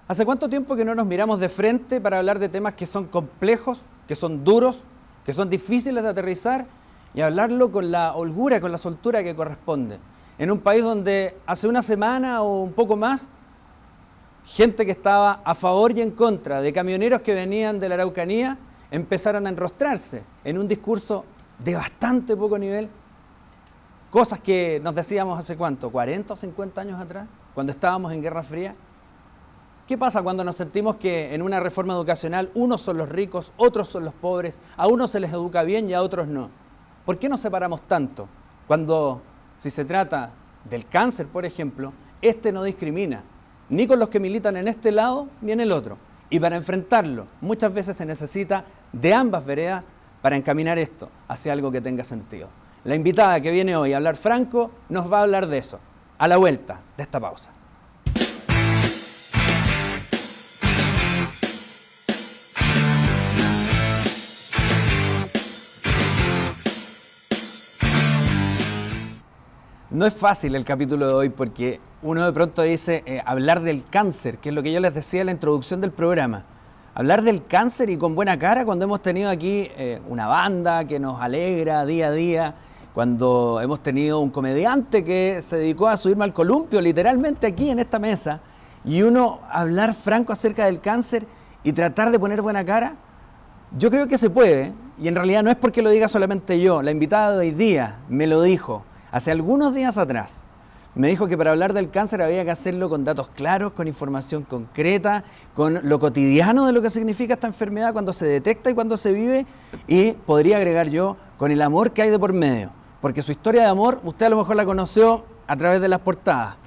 ¿Hace cuánto tiempo que no nos miramos de frente para hablar de temas que son complejos, que son duros, que son difíciles de aterrizar y hablarlo con la holgura, con la soltura que corresponde? En un país donde hace una semana o un poco más, gente que estaba a favor y en contra de camioneros que venían de la Araucanía empezaron a enrostrarse en un discurso de bastante poco nivel, cosas que nos decíamos hace cuánto, 40 o 50 años atrás, cuando estábamos en Guerra Fría. ¿Qué pasa cuando nos sentimos que en una reforma educacional unos son los ricos, otros son los pobres, a unos se les educa bien y a otros no? ¿Por qué nos separamos tanto? Cuando, si se trata del cáncer, por ejemplo, este no discrimina, ni con los que militan en este lado ni en el otro. Y para enfrentarlo, muchas veces se necesita de ambas veredas para encaminar esto hacia algo que tenga sentido. La invitada que viene hoy a hablar franco nos va a hablar de eso, a la vuelta de esta pausa. No es fácil el capítulo de hoy porque uno de pronto dice hablar del cáncer, que es lo que yo les decía en la introducción del programa. Hablar del cáncer y con buena cara cuando hemos tenido aquí una banda que nos alegra día a día, cuando hemos tenido un comediante que se dedicó a subirme al columpio literalmente aquí en esta mesa, y uno hablar franco acerca del cáncer y tratar de poner buena cara, yo creo que se puede, y en realidad no es porque lo diga solamente yo, la invitada de hoy día me lo dijo. Hace algunos días atrás me dijo que para hablar del cáncer había que hacerlo con datos claros, con información concreta, con lo cotidiano de lo que significa esta enfermedad cuando se detecta y cuando se vive, y podría agregar yo, con el amor que hay de por medio. Porque su historia de amor, usted a lo mejor la conoció a través de las portadas.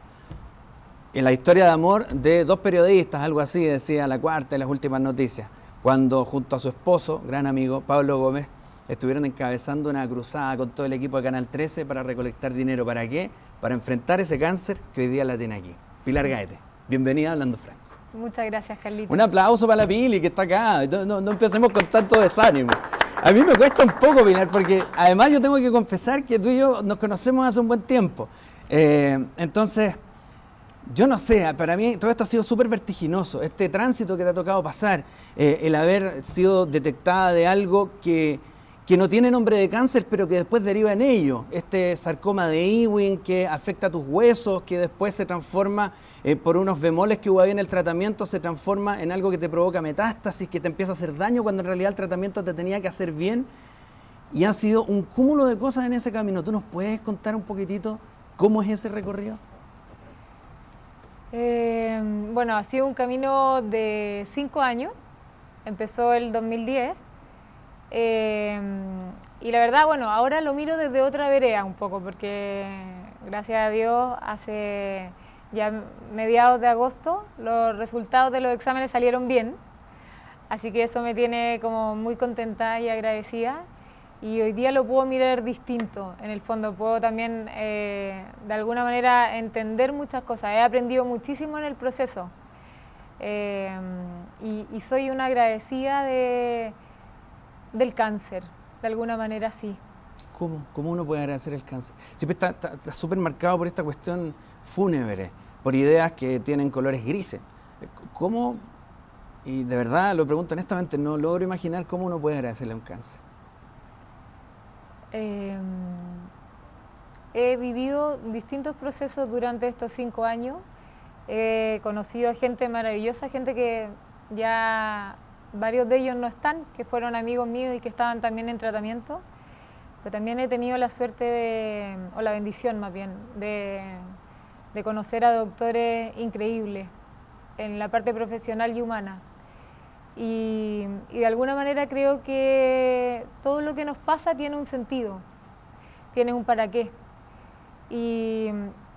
En la historia de amor de dos periodistas, algo así, decía La Cuarta y Las Últimas Noticias, cuando junto a su esposo, gran amigo, Pablo Gómez, estuvieron encabezando una cruzada con todo el equipo de Canal 13 para recolectar dinero. ¿Para qué? Para enfrentar ese cáncer que hoy día la tiene aquí. Pilar Gaete, bienvenida a Hablando Franco. Muchas gracias, Carlito. Un aplauso para la Pili, que está acá. No empecemos con tanto desánimo. A mí me cuesta un poco, Pilar, porque además yo tengo que confesar que tú y yo nos conocemos hace un buen tiempo. Entonces, yo no sé, para mí todo esto ha sido súper vertiginoso. Este tránsito que te ha tocado pasar, el haber sido detectada de algo que no tiene nombre de cáncer, pero que después deriva en ello. Este sarcoma de Ewing que afecta a tus huesos, que después se transforma por unos bemoles que hubo ahí en el tratamiento, se transforma en algo que te provoca metástasis, que te empieza a hacer daño cuando en realidad el tratamiento te tenía que hacer bien. Y ha sido un cúmulo de cosas en ese camino. ¿Tú nos puedes contar un poquitito cómo es ese recorrido? Bueno, ha sido un camino de 5 años. Empezó el 2010. Y la verdad, bueno, ahora lo miro desde otra vereda un poco, porque gracias a Dios hace ya mediados de agosto los resultados de los exámenes salieron bien, así que eso me tiene como muy contenta y agradecida, y hoy día lo puedo mirar distinto. En el fondo puedo también de alguna manera entender muchas cosas. He aprendido muchísimo en el proceso, y soy una agradecida del cáncer, de alguna manera sí. ¿Cómo uno puede agradecer el cáncer? Siempre está súper marcado por esta cuestión fúnebre, por ideas que tienen colores grises. ¿Cómo? Y de verdad lo pregunto honestamente, no logro imaginar cómo uno puede agradecerle a un cáncer. He vivido distintos procesos durante estos 5 años. He conocido a gente maravillosa, gente que ya varios de ellos no están, que fueron amigos míos y que estaban también en tratamiento, pero también he tenido la suerte, o la bendición más bien, de conocer a doctores increíbles en la parte profesional y humana. Y de alguna manera creo que todo lo que nos pasa tiene un sentido, tiene un para qué. Y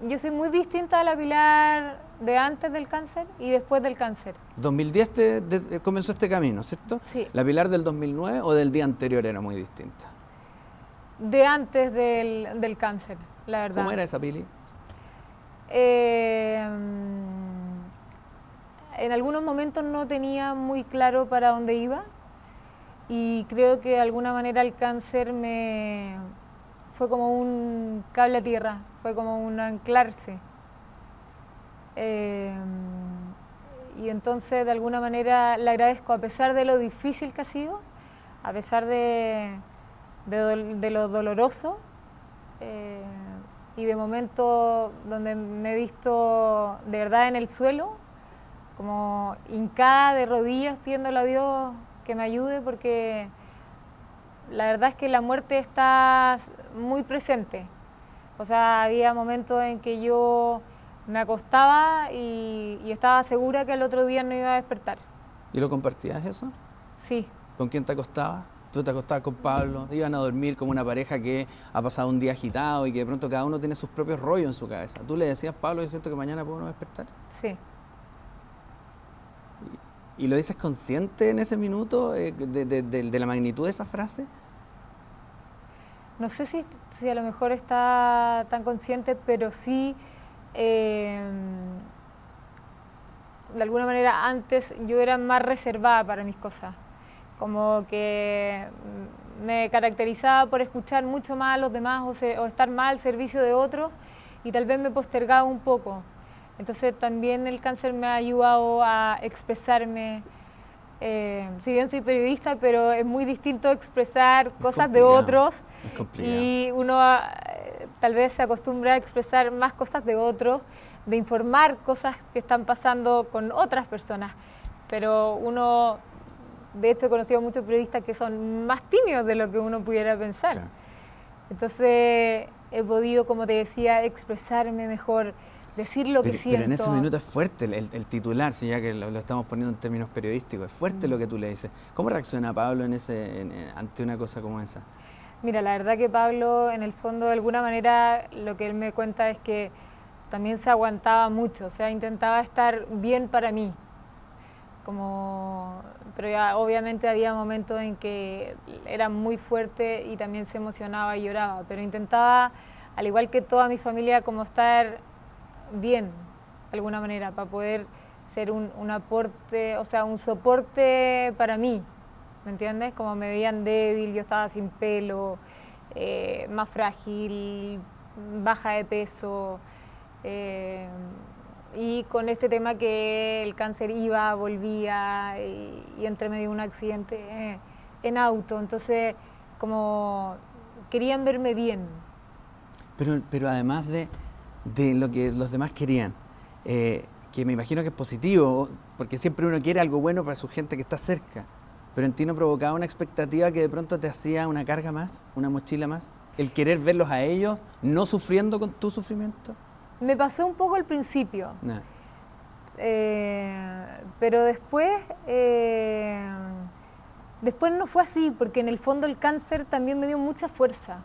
yo soy muy distinta a la Pilar de antes del cáncer y después del cáncer. 2010 comenzó este camino, ¿cierto? Sí. ¿La Pilar del 2009 o del día anterior era muy distinta? De antes del cáncer, la verdad. ¿Cómo era esa Pili? En algunos momentos no tenía muy claro para dónde iba, y creo que de alguna manera el cáncer fue como un cable a tierra, fue como un anclarse. y entonces de alguna manera le agradezco, a pesar de lo difícil que ha sido, a pesar de lo doloroso, y de momentos donde me he visto de verdad en el suelo, como hincada de rodillas pidiéndole a Dios que me ayude, porque la verdad es que la muerte está muy presente. O sea, había momentos en que yo me acostaba y estaba segura que el otro día no iba a despertar. ¿Y lo compartías eso? Sí. ¿Con quién te acostabas? ¿Tú te acostabas con Pablo? ¿Iban a dormir como una pareja que ha pasado un día agitado y que de pronto cada uno tiene sus propios rollos en su cabeza? ¿Tú le decías, Pablo, yo siento que mañana puedo no despertar? Sí. ¿Y lo dices consciente en ese minuto de la magnitud de esa frase? No sé si a lo mejor está tan consciente, pero sí, de alguna manera antes yo era más reservada para mis cosas. Como que me caracterizaba por escuchar mucho más a los demás o estar más al servicio de otros, y tal vez me postergaba un poco. Entonces también el cáncer me ha ayudado a expresarme. Si bien soy periodista, pero es muy distinto expresar cosas de otros, y uno tal vez se acostumbra a expresar más cosas de otros, de informar cosas que están pasando con otras personas, pero uno, de hecho he conocido a muchos periodistas que son más tímidos de lo que uno pudiera pensar. Claro. Entonces he podido, como te decía, expresarme mejor, decir lo que siento. Pero en ese minuto es fuerte el titular, si ya que lo estamos poniendo en términos periodísticos, es fuerte lo que tú le dices. ¿Cómo reacciona Pablo ante una cosa como esa? Mira, la verdad que Pablo, en el fondo, de alguna manera, lo que él me cuenta es que también se aguantaba mucho, o sea, intentaba estar bien para mí. Pero ya obviamente había momentos en que era muy fuerte y también se emocionaba y lloraba, pero intentaba, al igual que toda mi familia, como estar bien, de alguna manera, para poder ser un aporte, o sea, un soporte para mí, ¿me entiendes? Como me veían débil, yo estaba sin pelo, más frágil, baja de peso, y con este tema que el cáncer iba, volvía, y entre medio de un accidente en auto, entonces como querían verme bien. Pero además de lo que los demás querían, que me imagino que es positivo, porque siempre uno quiere algo bueno para su gente que está cerca, pero en ti no provocaba una expectativa que de pronto te hacía una carga más, una mochila más, el querer verlos a ellos no sufriendo con tu sufrimiento. Me pasó un poco al principio, nah. Pero después no fue así, porque en el fondo el cáncer también me dio mucha fuerza.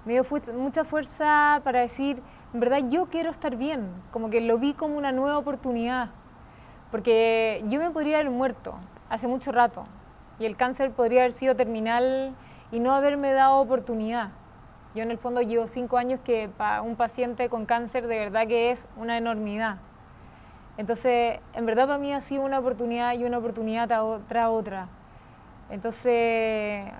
Me dio mucha fuerza para decir, en verdad yo quiero estar bien, como que lo vi como una nueva oportunidad, porque yo me podría haber muerto hace mucho rato y el cáncer podría haber sido terminal y no haberme dado oportunidad. Yo en el fondo llevo 5 años que para un paciente con cáncer de verdad que es una enormidad. Entonces, en verdad para mí ha sido una oportunidad y una oportunidad tras otra. Entonces,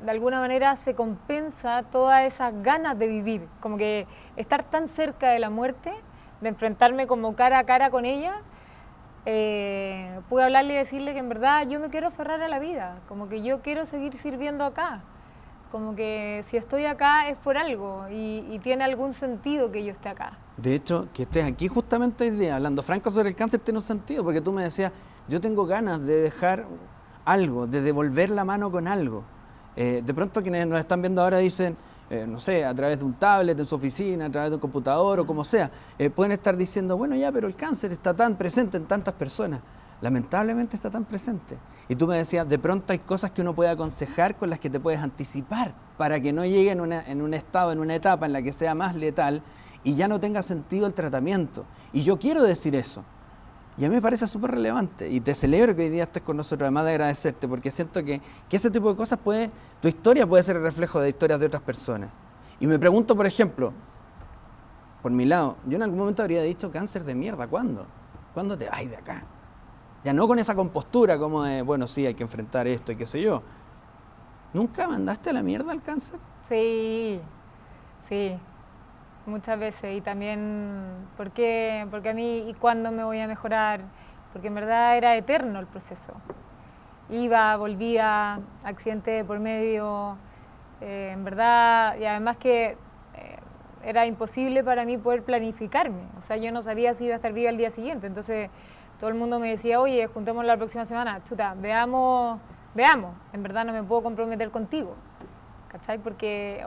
de alguna manera se compensa todas esas ganas de vivir, como que estar tan cerca de la muerte, de enfrentarme como cara a cara con ella, pude hablarle y decirle que en verdad yo me quiero aferrar a la vida, como que yo quiero seguir sirviendo acá, como que si estoy acá es por algo y tiene algún sentido que yo esté acá. De hecho, que estés aquí justamente hoy día, hablando franco sobre el cáncer, tiene un sentido, porque tú me decías, yo tengo ganas de dejar algo, de devolver la mano con algo. De pronto quienes nos están viendo ahora dicen, no sé, a través de un tablet en su oficina, a través de un computador o como sea, pueden estar diciendo, bueno ya, pero el cáncer está tan presente en tantas personas. Lamentablemente está tan presente. Y tú me decías, de pronto hay cosas que uno puede aconsejar con las que te puedes anticipar para que no llegue en un estado, en una etapa en la que sea más letal y ya no tenga sentido el tratamiento. Y yo quiero decir eso. Y a mí me parece súper relevante y te celebro que hoy día estés con nosotros, además de agradecerte, porque siento que ese tipo de cosas tu historia puede ser el reflejo de historias de otras personas. Y me pregunto, por ejemplo, por mi lado, yo en algún momento habría dicho cáncer de mierda, ¿cuándo? ¿Cuándo te vas de acá? Ya no con esa compostura como de, bueno, sí, hay que enfrentar esto y qué sé yo. ¿Nunca mandaste a la mierda al cáncer? Sí, sí. muchas veces. Y también, porque a mí, ¿y cuándo me voy a mejorar? Porque en verdad era eterno el proceso. Iba, volvía, accidente de por medio, en verdad, y además que era imposible para mí poder planificarme. O sea, yo no sabía si iba a estar viva el día siguiente. Entonces, todo el mundo me decía, oye, juntémonos la próxima semana. Chuta, veamos. En verdad no me puedo comprometer contigo. ¿Cachai? Porque,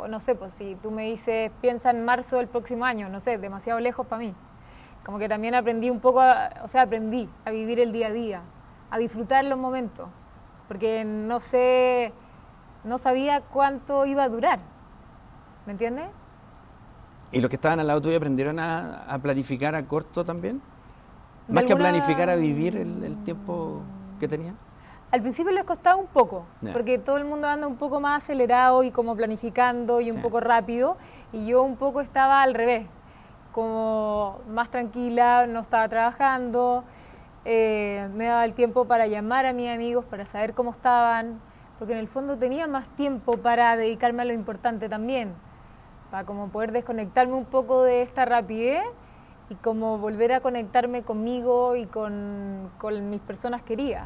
no sé, pues si tú me dices, piensa en marzo del próximo año, no sé, demasiado lejos para mí. Como que también aprendí un poco, aprendí a vivir el día a día, a disfrutar los momentos. Porque no sabía cuánto iba a durar. ¿Me entiendes? ¿Y los que estaban al lado tuyo aprendieron a planificar a corto también? Más que a planificar, a vivir el tiempo que tenían. Al principio les costaba un poco, Yeah. porque todo el mundo anda un poco más acelerado y como planificando y un poco rápido, y yo un poco estaba al revés, como más tranquila, no estaba trabajando, me daba el tiempo para llamar a mis amigos, para saber cómo estaban, porque en el fondo tenía más tiempo para dedicarme a lo importante también, para como poder desconectarme un poco de esta rapidez y como volver a conectarme conmigo y con mis personas queridas.